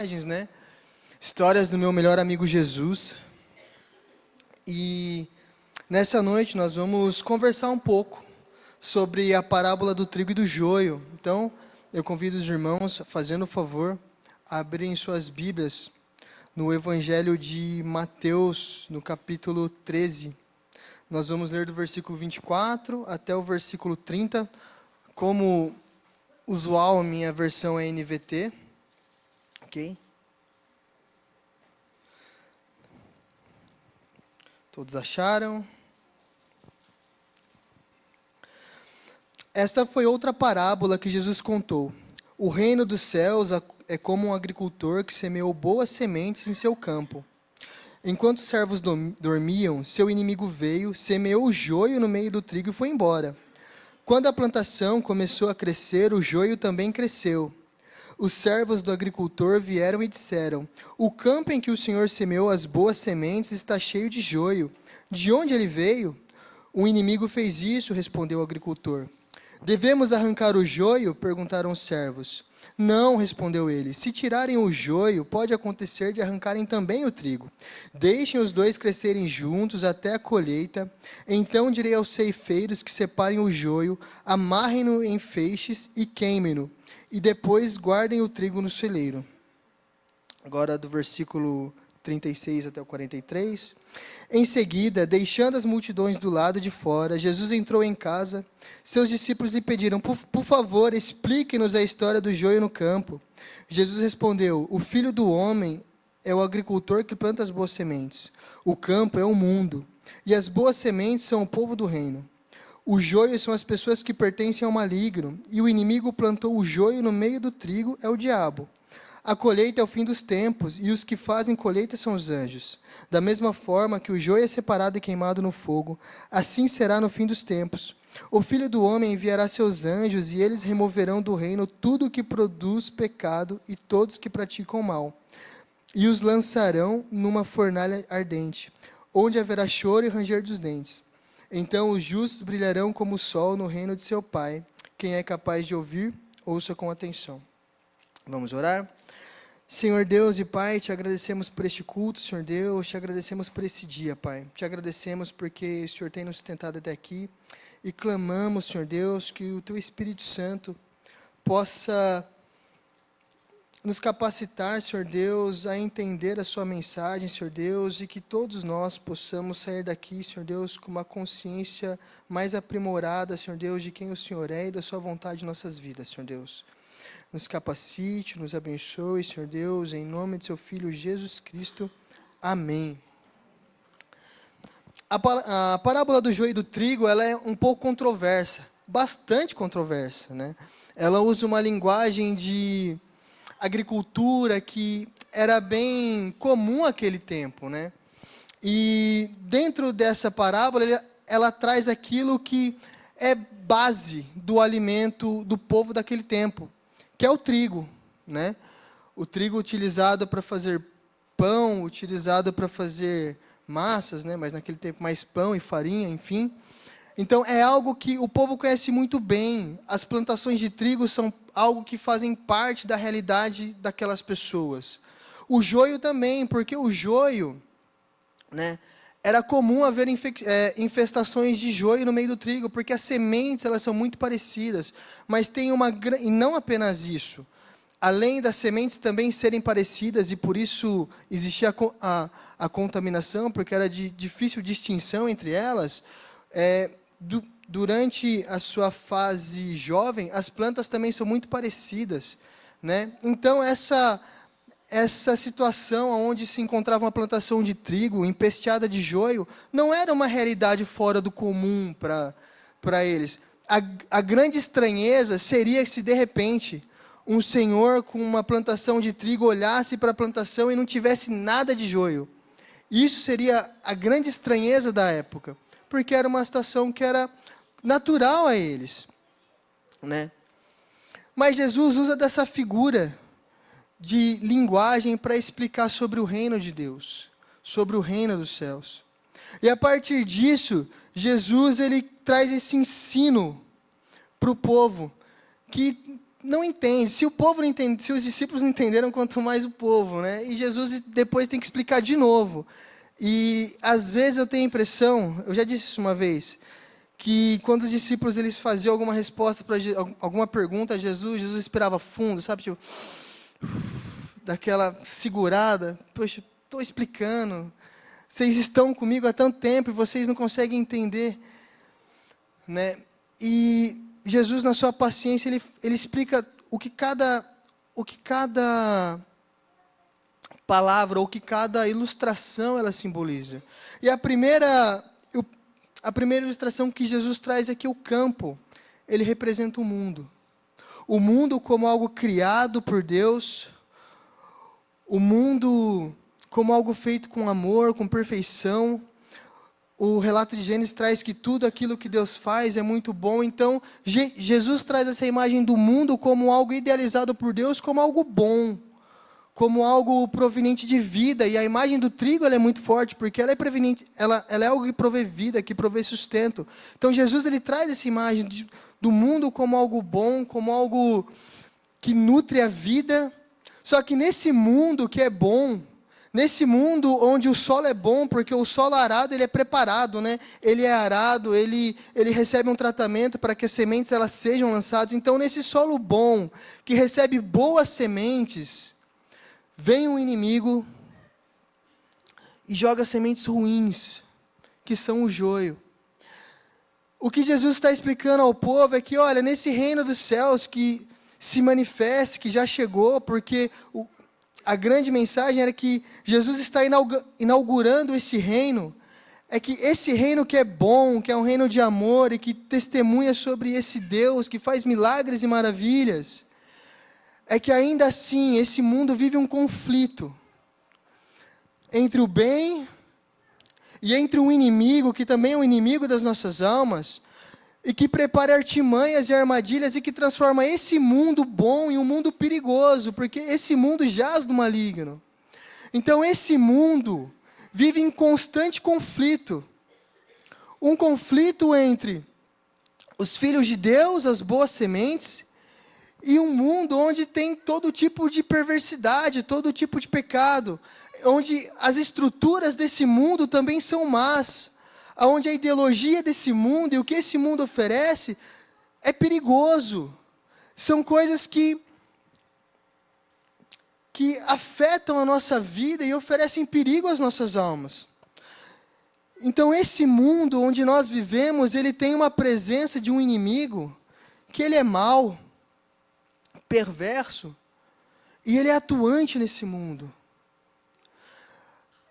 Né? Histórias do meu melhor amigo Jesus. E nessa noite nós vamos conversar um pouco sobre a parábola do trigo e do joio. Então, eu convido os irmãos, fazendo o favor, a abrirem suas Bíblias no Evangelho de Mateus, no capítulo 13. Nós vamos ler do versículo 24 até o versículo 30. Como usual, a minha versão é NVT. Ok? Todos acharam? Esta foi outra parábola que Jesus contou. O reino dos céus é como um agricultor que semeou boas sementes em seu campo. Enquanto os servos dormiam, seu inimigo veio, semeou o joio no meio do trigo e foi embora. Quando a plantação começou a crescer, o joio também cresceu. Os servos do agricultor vieram e disseram: o campo em que o Senhor semeou as boas sementes está cheio de joio. De onde ele veio? O inimigo fez isso, respondeu o agricultor. Devemos arrancar o joio? Perguntaram os servos. Não, respondeu ele. Se tirarem o joio, pode acontecer de arrancarem também o trigo. Deixem os dois crescerem juntos até a colheita. Então direi aos ceifeiros que separem o joio, amarrem-no em feixes e queimem-no. E depois guardem o trigo no celeiro. Agora do versículo 36 até o 43. Em seguida, deixando as multidões do lado de fora, Jesus entrou em casa. Seus discípulos lhe pediram: por favor, explique-nos a história do joio no campo. Jesus respondeu: o filho do homem é o agricultor que planta as boas sementes. O campo é o mundo, e as boas sementes são o povo do reino. O joio são as pessoas que pertencem ao maligno, e o inimigo plantou o joio no meio do trigo, é o diabo. A colheita é o fim dos tempos, e os que fazem colheita são os anjos. Da mesma forma que o joio é separado e queimado no fogo, assim será no fim dos tempos. O Filho do Homem enviará seus anjos, e eles removerão do reino tudo o que produz pecado e todos que praticam mal, e os lançarão numa fornalha ardente, onde haverá choro e ranger dos dentes. Então os justos brilharão como o sol no reino de seu Pai. Quem é capaz de ouvir, ouça com atenção. Vamos orar? Senhor Deus e Pai, te agradecemos por este culto, Senhor Deus, te agradecemos por esse dia, Pai. Te agradecemos porque o Senhor tem nos sustentado até aqui e clamamos, Senhor Deus, que o Teu Espírito Santo possa nos capacitar, Senhor Deus, a entender a sua mensagem, Senhor Deus, e que todos nós possamos sair daqui, Senhor Deus, com uma consciência mais aprimorada, Senhor Deus, de quem o Senhor é e da sua vontade em nossas vidas, Senhor Deus. Nos capacite, nos abençoe, Senhor Deus, em nome de seu Filho Jesus Cristo. Amém. A parábola do joio e do trigo, ela é um pouco controversa, bastante controversa, né? Ela usa uma linguagem de agricultura que era bem comum naquele tempo, né? E dentro dessa parábola, ela traz aquilo que é base do alimento do povo daquele tempo, que é o trigo, né? O trigo utilizado para fazer pão, utilizado para fazer massas, né? Mas naquele tempo mais pão e farinha, enfim. Então, é algo que o povo conhece muito bem. As plantações de trigo são algo que fazem parte da realidade daquelas pessoas. O joio também, porque o joio, né, era comum haver infestações de joio no meio do trigo, porque as sementes elas são muito parecidas, mas tem e não apenas isso. Além das sementes também serem parecidas, e por isso existia a contaminação, porque era de difícil distinção entre elas, durante a sua fase jovem, as plantas também são muito parecidas, né? Então, essa situação onde se encontrava uma plantação de trigo empesteada de joio, não era uma realidade fora do comum para eles. A grande estranheza seria se, de repente, um senhor com uma plantação de trigo olhasse para a plantação e não tivesse nada de joio. Isso seria a grande estranheza da época, porque era uma situação que era natural a eles, né? Mas Jesus usa dessa figura de linguagem para explicar sobre o reino de Deus, sobre o reino dos céus. E a partir disso, Jesus ele traz esse ensino para o povo, que não entende. Se o povo não entende, se os discípulos não entenderam, quanto mais o povo, né? E Jesus depois tem que explicar de novo. E às vezes eu tenho a impressão, eu já disse isso uma vez, que quando os discípulos eles faziam alguma resposta para alguma pergunta a Jesus, Jesus esperava fundo, sabe, tipo, daquela segurada. Poxa, estou explicando. Vocês estão comigo há tanto tempo e vocês não conseguem entender, né? E Jesus, na sua paciência, ele explica o que cada palavra, ou que cada ilustração ela simboliza. E a primeira ilustração que Jesus traz é que o campo, ele representa o mundo. O mundo como algo criado por Deus, o mundo como algo feito com amor, com perfeição. O relato de Gênesis traz que tudo aquilo que Deus faz é muito bom. Então, Jesus traz essa imagem do mundo como algo idealizado por Deus, como algo bom, como algo proveniente de vida. E a imagem do trigo ela é muito forte, porque ela é proveniente, ela é algo que provê vida, que provê sustento. Então, Jesus ele traz essa imagem do mundo como algo bom, como algo que nutre a vida. Só que nesse mundo que é bom, nesse mundo onde o solo é bom, porque o solo arado ele é preparado, né? Ele é arado, ele recebe um tratamento para que as sementes elas sejam lançadas. Então, nesse solo bom, que recebe boas sementes, vem um inimigo e joga sementes ruins, que são o joio. O que Jesus está explicando ao povo é que, olha, nesse reino dos céus que se manifesta, que já chegou, porque a grande mensagem era que Jesus está inaugurando esse reino, é que esse reino que é bom, que é um reino de amor e que testemunha sobre esse Deus que faz milagres e maravilhas, é que ainda assim esse mundo vive um conflito entre o bem e entre um inimigo, que também é um inimigo das nossas almas, e que prepara artimanhas e armadilhas e que transforma esse mundo bom em um mundo perigoso, porque esse mundo jaz do maligno. Então esse mundo vive em constante conflito. Um conflito entre os filhos de Deus, as boas sementes, e um mundo onde tem todo tipo de perversidade, todo tipo de pecado, onde as estruturas desse mundo também são más, onde a ideologia desse mundo e o que esse mundo oferece é perigoso. São coisas que afetam a nossa vida e oferecem perigo às nossas almas. Então esse mundo onde nós vivemos, ele tem uma presença de um inimigo, que ele é mau, perverso, e ele é atuante nesse mundo.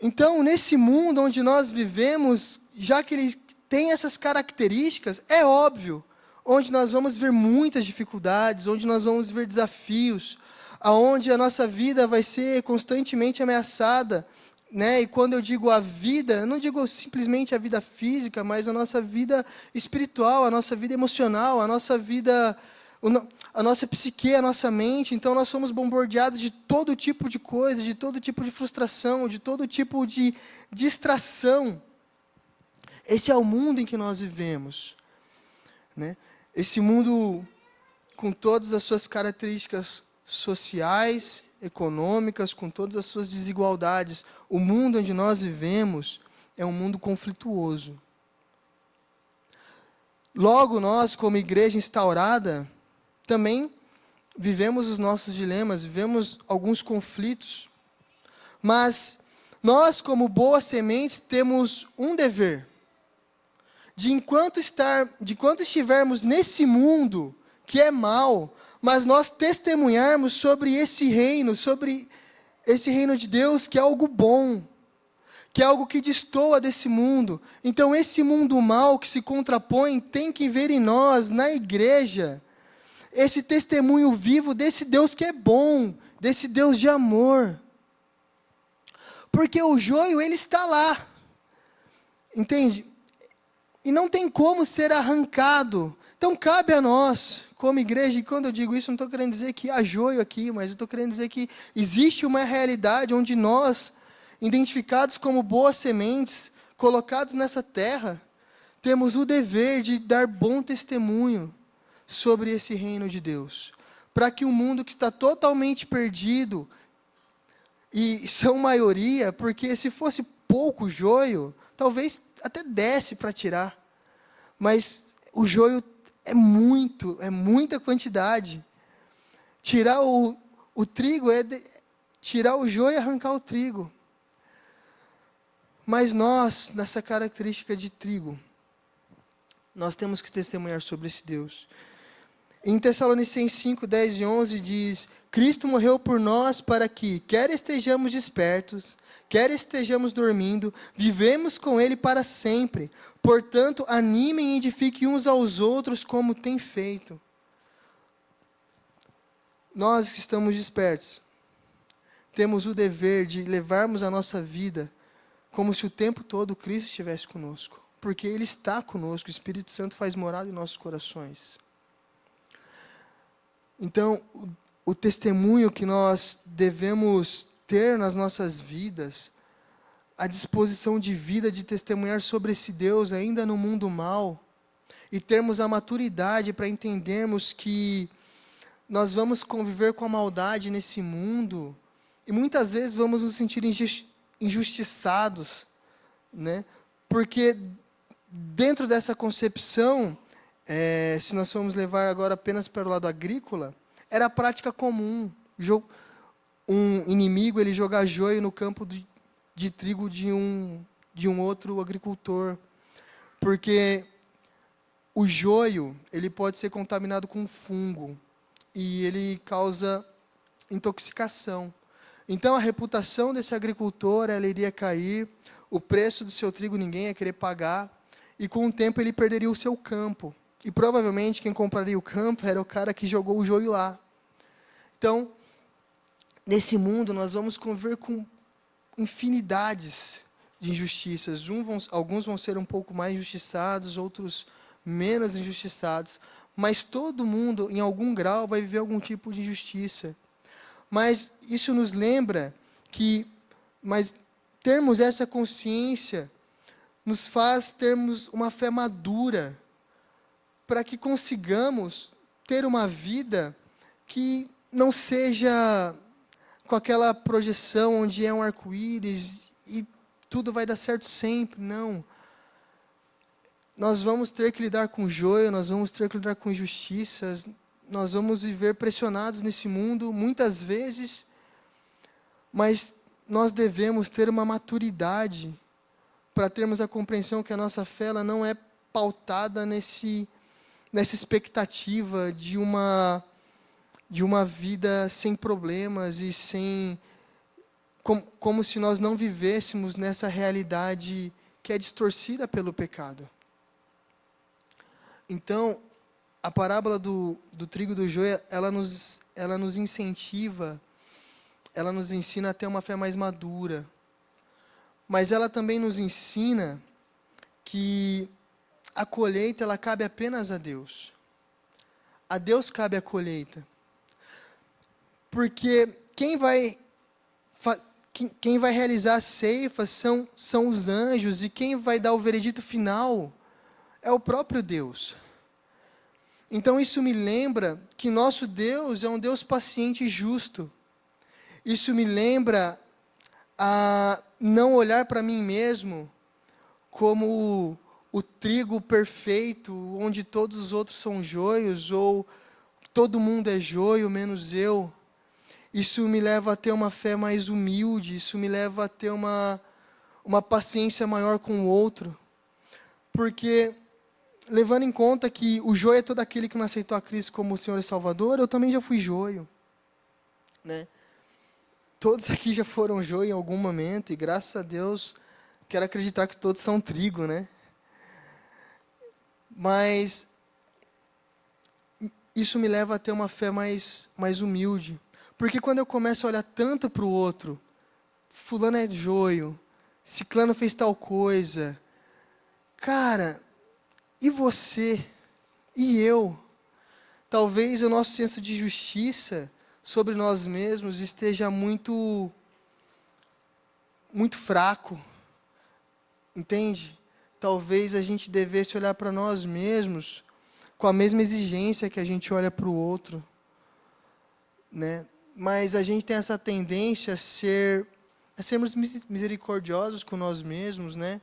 Então, nesse mundo onde nós vivemos, já que ele tem essas características, é óbvio, onde nós vamos ver muitas dificuldades, onde nós vamos ver desafios, aonde a nossa vida vai ser constantemente ameaçada, né? E quando eu digo a vida, eu não digo simplesmente a vida física, mas a nossa vida espiritual, a nossa vida emocional, a nossa vida, a nossa psique, a nossa mente. Então nós somos bombardeados de todo tipo de coisa, de todo tipo de frustração, de todo tipo de distração. Esse é o mundo em que nós vivemos, né? Esse mundo com todas as suas características sociais, econômicas, com todas as suas desigualdades. O mundo onde nós vivemos é um mundo conflituoso. Logo, nós, como igreja instaurada, também vivemos os nossos dilemas, vivemos alguns conflitos. Mas nós, como boas sementes, temos um dever. De enquanto estivermos nesse mundo que é mau, mas nós testemunharmos sobre esse reino de Deus, que é algo bom, que é algo que destoa desse mundo. Então esse mundo mau que se contrapõe tem que ver em nós, na igreja, esse testemunho vivo desse Deus que é bom, desse Deus de amor. Porque o joio, ele está lá, entende? E não tem como ser arrancado. Então cabe a nós, como igreja, e quando eu digo isso, não estou querendo dizer que há joio aqui, mas eu estou querendo dizer que existe uma realidade onde nós, identificados como boas sementes, colocados nessa terra, temos o dever de dar bom testemunho sobre esse reino de Deus, para que o mundo que está totalmente perdido, e são maioria, porque se fosse pouco joio, talvez até desse para tirar. Mas o joio é muita quantidade. Tirar o trigo tirar o joio e arrancar o trigo. Mas nós, nessa característica de trigo, nós temos que testemunhar sobre esse Deus. Em Tessalonicenses 5, 10 e 11 diz: Cristo morreu por nós para que, quer estejamos despertos, quer estejamos dormindo, vivemos com Ele para sempre. Portanto, animem e edifiquem uns aos outros como tem feito. Nós que estamos despertos, temos o dever de levarmos a nossa vida como se o tempo todo Cristo estivesse conosco. Porque Ele está conosco, o Espírito Santo faz morada em nossos corações. Então, o testemunho que nós devemos ter nas nossas vidas, a disposição de vida de testemunhar sobre esse Deus ainda no mundo mal, e termos a maturidade para entendermos que nós vamos conviver com a maldade nesse mundo, e muitas vezes vamos nos sentir injustiçados, né? Porque dentro dessa concepção, se nós formos levar agora apenas para o lado agrícola, era a prática comum. Um inimigo ele jogar joio no campo de trigo de um outro agricultor. Porque o joio ele pode ser contaminado com fungo e ele causa intoxicação. Então a reputação desse agricultor ela iria cair, o preço do seu trigo ninguém ia querer pagar, e com o tempo ele perderia o seu campo. E provavelmente quem compraria o campo era o cara que jogou o joio lá. Então, nesse mundo nós vamos conviver com infinidades de injustiças. Alguns vão ser um pouco mais injustiçados, outros menos injustiçados. Mas todo mundo, em algum grau, vai viver algum tipo de injustiça. Mas isso nos lembra que termos essa consciência nos faz termos uma fé madura, para que consigamos ter uma vida que não seja com aquela projeção onde é um arco-íris e tudo vai dar certo sempre. Não. Nós vamos ter que lidar com joio, nós vamos ter que lidar com injustiças, nós vamos viver pressionados nesse mundo, muitas vezes, mas nós devemos ter uma maturidade para termos a compreensão que a nossa fé ela não é pautada nessa expectativa de uma vida sem problemas e como se nós não vivêssemos nessa realidade que é distorcida pelo pecado. Então, a parábola do trigo e do joio, ela nos incentiva, ela nos ensina a ter uma fé mais madura. Mas ela também nos ensina que a colheita ela cabe apenas a Deus. A Deus cabe a colheita. Porque quem vai realizar a ceifa são os anjos, e quem vai dar o veredito final é o próprio Deus. Então isso me lembra que nosso Deus é um Deus paciente e justo. Isso me lembra a não olhar para mim mesmo como o trigo perfeito, onde todos os outros são joios, ou todo mundo é joio, menos eu. Isso me leva a ter uma fé mais humilde, isso me leva a ter uma paciência maior com o outro. Porque, levando em conta que o joio é todo aquele que não aceitou a Cristo como o Senhor e Salvador, eu também já fui joio, né? Todos aqui já foram joio em algum momento, e graças a Deus, quero acreditar que todos são trigo, né? Mas isso me leva a ter uma fé mais humilde. Porque quando eu começo a olhar tanto para o outro, fulano é joio, ciclano fez tal coisa, cara, e você? E eu? Talvez o nosso senso de justiça sobre nós mesmos esteja muito fraco, entende? Talvez a gente devesse olhar para nós mesmos com a mesma exigência que a gente olha para o outro. né? Mas a gente tem essa tendência a sermos misericordiosos com nós mesmos, né?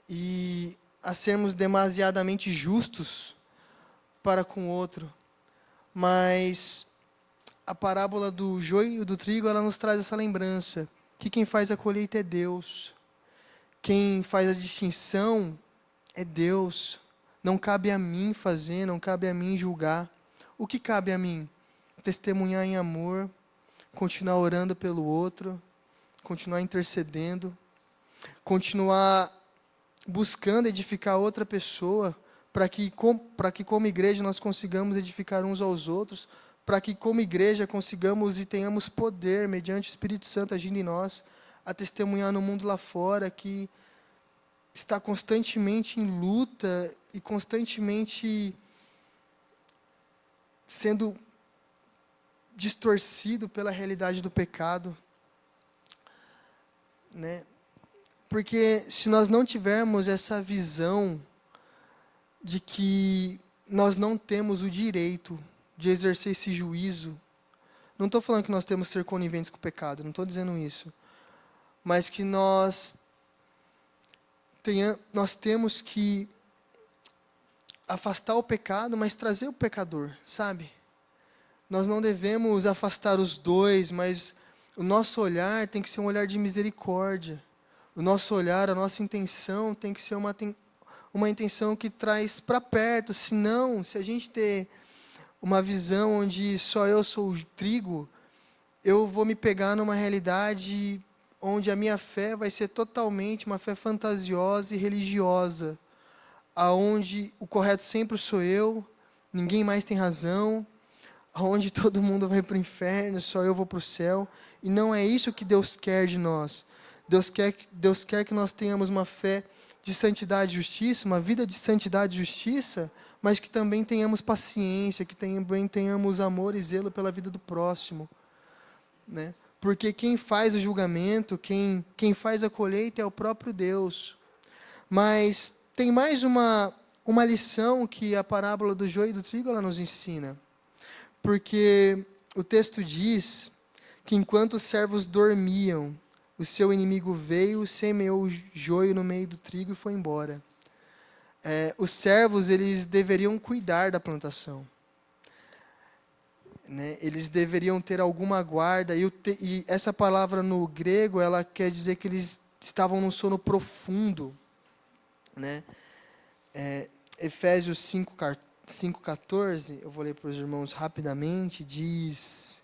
E a sermos demasiadamente justos para com o outro. Mas a parábola do joio e do trigo, ela nos traz essa lembrança que quem faz a colheita é Deus. Quem faz a distinção é Deus. Não cabe a mim fazer, não cabe a mim julgar. O que cabe a mim? Testemunhar em amor, continuar orando pelo outro, continuar intercedendo, continuar buscando edificar outra pessoa, para que como igreja nós consigamos edificar uns aos outros, para que como igreja consigamos e tenhamos poder, mediante o Espírito Santo agindo em nós, a testemunhar no mundo lá fora, que está constantemente em luta e constantemente sendo distorcido pela realidade do pecado, né? Porque se nós não tivermos essa visão de que nós não temos o direito de exercer esse juízo, não estou falando que nós temos que ser coniventes com o pecado, não estou dizendo isso, mas que nós temos que afastar o pecado, mas trazer o pecador, sabe? Nós não devemos afastar os dois, mas o nosso olhar tem que ser um olhar de misericórdia. O nosso olhar, a nossa intenção tem que ser uma intenção que traz para perto. Senão, se a gente ter uma visão onde só eu sou o trigo, eu vou me pegar numa realidade onde a minha fé vai ser totalmente uma fé fantasiosa e religiosa, aonde o correto sempre sou eu, ninguém mais tem razão, aonde todo mundo vai para o inferno, só eu vou para o céu. E não é isso que Deus quer de nós. Deus quer que nós tenhamos uma fé de santidade e justiça, uma vida de santidade e justiça, mas que também tenhamos paciência, que também tenhamos amor e zelo pela vida do próximo, né? Porque quem faz o julgamento, quem faz a colheita é o próprio Deus. Mas tem mais uma lição que a parábola do joio e do trigo ela nos ensina. Porque o texto diz que enquanto os servos dormiam, o seu inimigo veio, semeou o joio no meio do trigo e foi embora. Os servos, eles deveriam cuidar da plantação, né? Eles deveriam ter alguma guarda. E essa palavra no grego, ela quer dizer que eles estavam num sono profundo, né? Efésios 5:14, eu vou ler para os irmãos rapidamente, diz: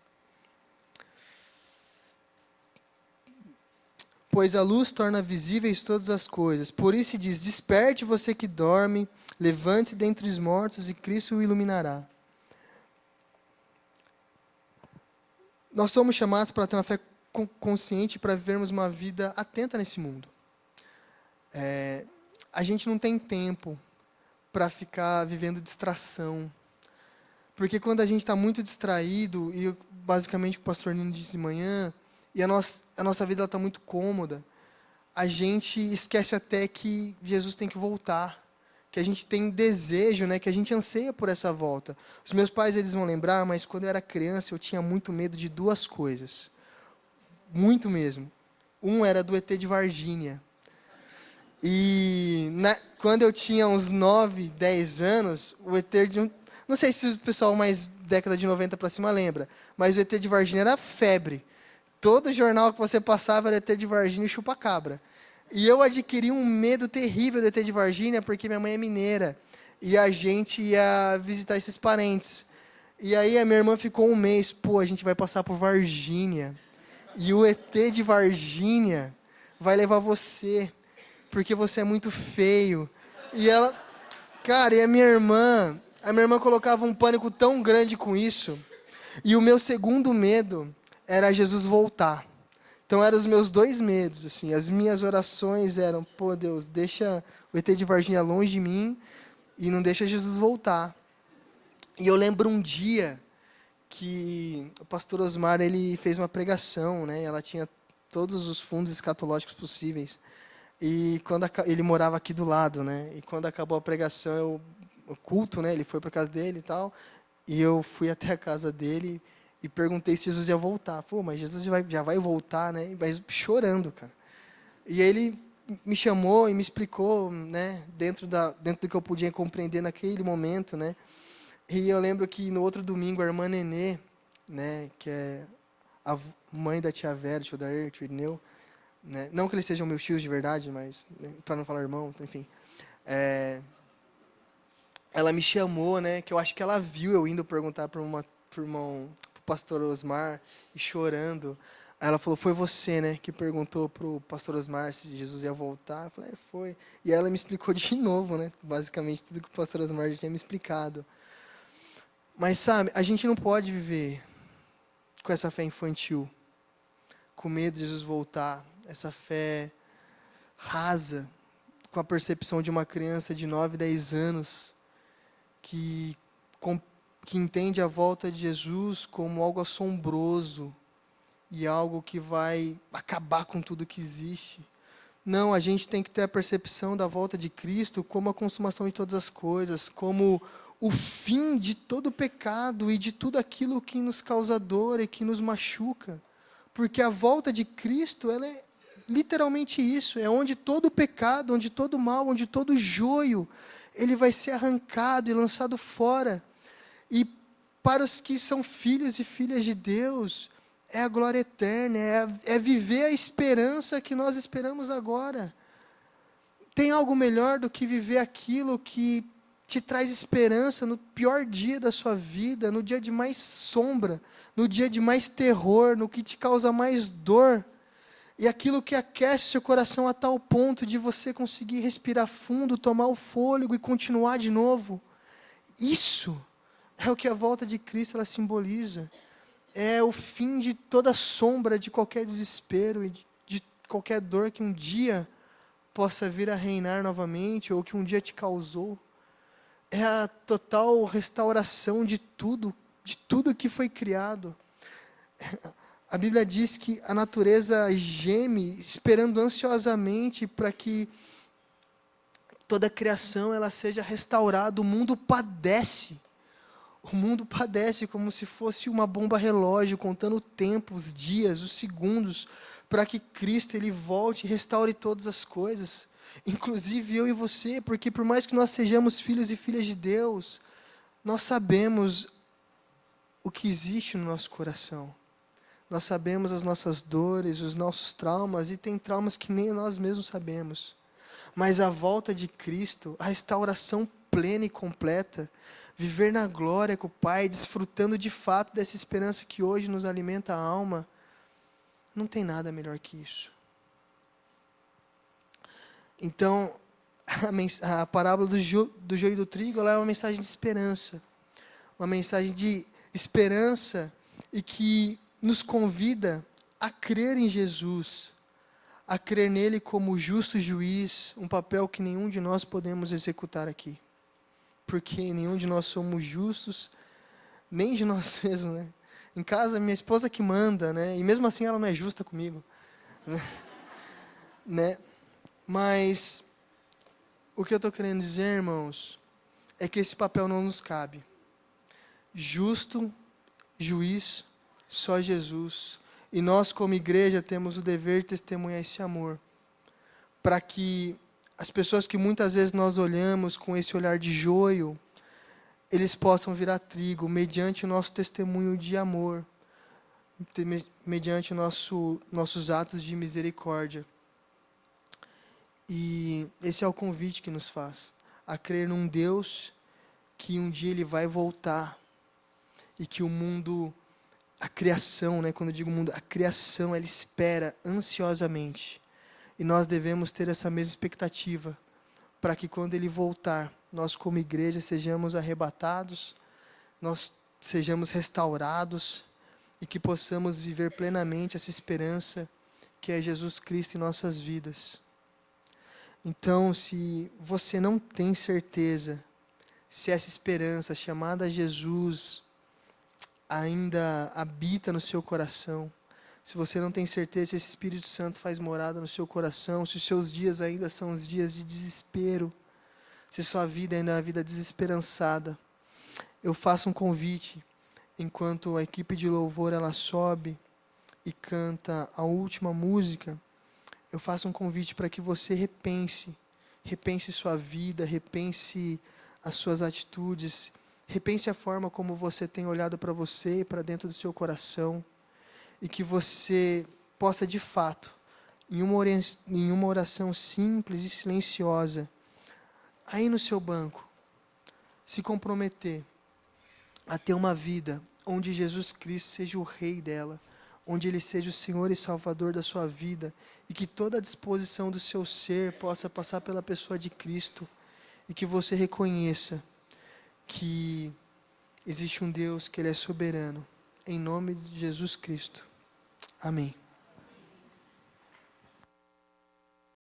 pois a luz torna visíveis todas as coisas. Por isso diz: desperte você que dorme, levante-se dentre os mortos e Cristo o iluminará. Nós somos chamados para ter uma fé consciente, para vivermos uma vida atenta nesse mundo. A gente não tem tempo para ficar vivendo distração. Porque quando a gente está muito distraído, e basicamente o pastor Nino disse de manhã, e a nossa vida está muito cômoda, a gente esquece até que Jesus tem que voltar, que a gente tem desejo, né, que a gente anseia por essa volta. Os meus pais, eles vão lembrar, mas quando eu era criança, eu tinha muito medo de duas coisas. Muito mesmo. Um era do ET de Varginha. E quando eu tinha uns 9, 10 anos, o ET de... Não sei se o pessoal mais década de 90 para cima lembra, mas o ET de Varginha era febre. Todo jornal que você passava era ET de Varginha e chupa-cabra. E eu adquiri um medo terrível do ET de Varginha, porque minha mãe é mineira. E a gente ia visitar esses parentes. E aí a minha irmã ficou um mês, a gente vai passar por Varginha. E o ET de Varginha vai levar você, porque você é muito feio. E ela... Cara, e a minha irmã colocava um pânico tão grande com isso. E o meu segundo medo era Jesus voltar. Então, eram os meus dois medos, assim. As minhas orações eram: Deus, deixa o ET de Varginha longe de mim e não deixa Jesus voltar. E eu lembro um dia que o pastor Osmar, ele fez uma pregação, né? Ela tinha todos os fundos escatológicos possíveis. E ele morava aqui do lado, né? E quando acabou a pregação, o culto, né? Ele foi para a casa dele e tal. E eu fui até a casa dele. E perguntei se Jesus ia voltar. Pô, mas Jesus já vai voltar, né? Mas chorando, cara. E aí ele me chamou e me explicou, né? Dentro do que eu podia compreender naquele momento, né? E eu lembro que no outro domingo, a irmã Nenê, né? Que é a mãe da tia Vera, tio Dair, tio Irineu, né? Não que eles sejam meus tios de verdade, mas, né, para não falar irmão, enfim. Ela me chamou, né? Que eu acho que ela viu eu indo perguntar para pro pastor Osmar e chorando. Aí ela falou, foi você, né, que perguntou pro pastor Osmar se Jesus ia voltar. Eu falei, foi. E ela me explicou de novo, né? Basicamente tudo que o pastor Osmar já tinha me explicado. Mas sabe, a gente não pode viver com essa fé infantil, com medo de Jesus voltar, essa fé rasa, com a percepção de uma criança de 9, 10 anos, que entende a volta de Jesus como algo assombroso e algo que vai acabar com tudo que existe. Não, a gente tem que ter a percepção da volta de Cristo como a consumação de todas as coisas, como o fim de todo o pecado e de tudo aquilo que nos causa dor e que nos machuca. Porque a volta de Cristo, ela é literalmente isso, é onde todo o pecado, onde todo o mal, onde todo o joio, ele vai ser arrancado e lançado fora. E para os que são filhos e filhas de Deus, é a glória eterna, é viver a esperança que nós esperamos agora. Tem algo melhor do que viver aquilo que te traz esperança no pior dia da sua vida, no dia de mais sombra, no dia de mais terror, no que te causa mais dor. E aquilo que aquece o seu coração a tal ponto de você conseguir respirar fundo, tomar o fôlego e continuar de novo. Isso é o que a volta de Cristo ela simboliza. É o fim de toda sombra, de qualquer desespero e de qualquer dor que um dia possa vir a reinar novamente ou que um dia te causou. É a total restauração de tudo que foi criado. A Bíblia diz que a natureza geme, esperando ansiosamente para que toda a criação ela seja restaurada. O mundo padece. O mundo padece como se fosse uma bomba relógio, contando o tempo, os dias, os segundos, para que Cristo ele volte e restaure todas as coisas. Inclusive eu e você, porque por mais que nós sejamos filhos e filhas de Deus, nós sabemos o que existe no nosso coração. Nós sabemos as nossas dores, os nossos traumas, e tem traumas que nem nós mesmos sabemos. Mas a volta de Cristo, a restauração plena e completa, viver na glória com o Pai, desfrutando de fato dessa esperança que hoje nos alimenta a alma, não tem nada melhor que isso. Então, a parábola do joio e do trigo, ela é uma mensagem de esperança. Uma mensagem de esperança e que nos convida a crer em Jesus, a crer nele como justo juiz, um papel que nenhum de nós podemos executar aqui. Porque nenhum de nós somos justos, nem de nós mesmos, né? Em casa, minha esposa que manda, né? E mesmo assim ela não é justa comigo. Né? Mas o que eu estou querendo dizer, irmãos, é que esse papel não nos cabe. Justo, juiz, só Jesus. E nós, como igreja, temos o dever de testemunhar esse amor. Para que as pessoas que muitas vezes nós olhamos com esse olhar de joio, eles possam virar trigo, mediante o nosso testemunho de amor, mediante nossos atos de misericórdia. E esse é o convite que nos faz, a crer num Deus que um dia Ele vai voltar, e que o mundo, a criação, né, quando eu digo mundo, a criação, ela espera ansiosamente. E nós devemos ter essa mesma expectativa, para que quando Ele voltar, nós como igreja sejamos arrebatados, nós sejamos restaurados, e que possamos viver plenamente essa esperança que é Jesus Cristo em nossas vidas. Então, se você não tem certeza se essa esperança chamada Jesus ainda habita no seu coração, se você não tem certeza se esse Espírito Santo faz morada no seu coração, se os seus dias ainda são os dias de desespero, se sua vida ainda é uma vida desesperançada, eu faço um convite. enquanto a equipe de louvor ela sobe e canta a última música, eu faço um convite para que você repense sua vida, repense as suas atitudes, repense a forma como você tem olhado para você, para dentro do seu coração, e que você possa de fato, em uma oração simples e silenciosa, aí no seu banco, se comprometer a ter uma vida onde Jesus Cristo seja o rei dela, onde Ele seja o Senhor e Salvador da sua vida, e que toda a disposição do seu ser possa passar pela pessoa de Cristo, e que você reconheça que existe um Deus, que Ele é soberano, em nome de Jesus Cristo. Amém.